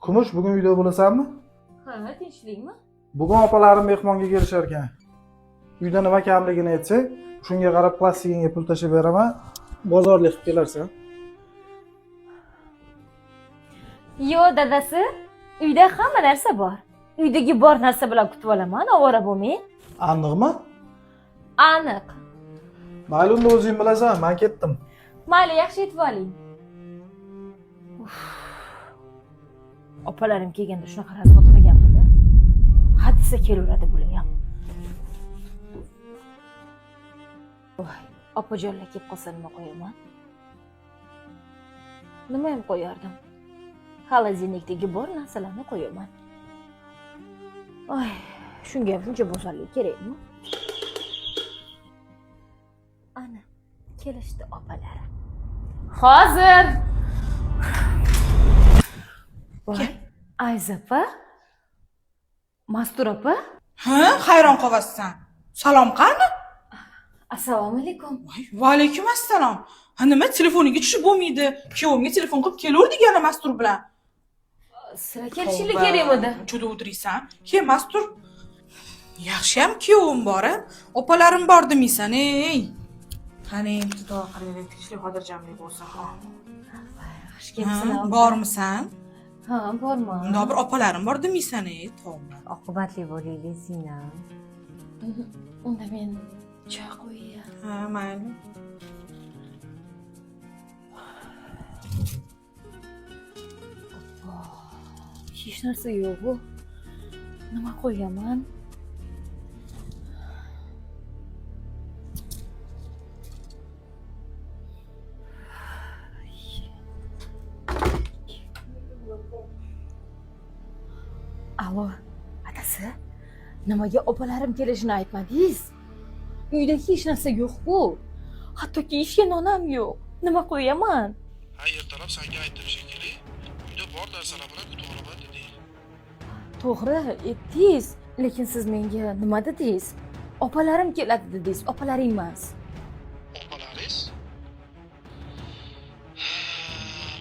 Kumush, bugun uyda bo'lasanmi? Ha, tinchlikmi? Bugun opalarim mehmonga kelishar ekan. Uyda nima kamligini aytsang, shunga qarab plastigingga pul tashib beraman. Bozorlik qilib kelarsan. Yo, dadasi, uyda hamma narsa bor. Uydagi bor narsa bilan kutib olaman, ovora bo'lmang. Aniqmi? Aniq. Mayli, unda o'zing bilasan, men ketdim. Mayli, yaxshi yetib oling. Opalarim kelganda shunaqa razvod qilganmidi? Hadisa kelaveradi bular ham. Voy, opajonlar kelib qolsa nima qo'yaman? Nima ham qo'yardim? Xolodilnikdagi bor narsalarni qo'yaman. Voy, shunga ham shuncha bozorlik kerakmi? Ana, kelishdi opalari. Hozir. Voy, Ayza opa? Mastur opa? Ha, hayron qolyapsan. Salom qani? Assalomu alaykum. Va alaykum assalom. Ha, nima telefoninga tushib bo'lmaydi? Kuyovimga telefon qilib keluvdik yana Mastur bilan. Sizlar kelishinglar kerakmidi? Juda o'tiriysan. Ke Mastur. Yaxshi ham kuyovim bor, a? Opalarim bor demaysan, ey. Qani, xudo qaraylik, tinchlik xotirjamlik bo'lsin. Xush kelibsizlar. Bormisan? Ha, borman. Unda bir opalarim bor demaysan, ey, to'g'ri. Oqibatli bo'laylik Sinam. Unda men choy qo'yay. Ha, mayli. Hech narsa yo'q-ku. Nima qo'yaman? Alo, adasi. Nimaga opalarim kelishini aytmadingiz? Uyda hech narsa yo'q-ku. Hattoki ishga non ham yo'q. Nima qo'yaman? Ha, ertalab senga aytdim shekilli. Uyda bor narsalar bilan kutib olaman deding. To'g'ri, aytdingiz. Lekin siz menga nima dedingiz? Opalarim keladi dedingiz, opalaring emas. Opalaringiz?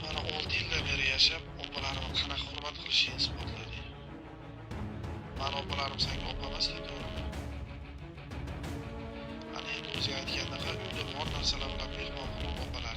Mana 6 yildan beri yashab, opalarimni qanaqa hurmat qilishingni isbotlading. Mani opalarim senga opa emas edi. Ana endi o'zing aytgandaqa uyda bor narsalar bilan mehmon qilib opalar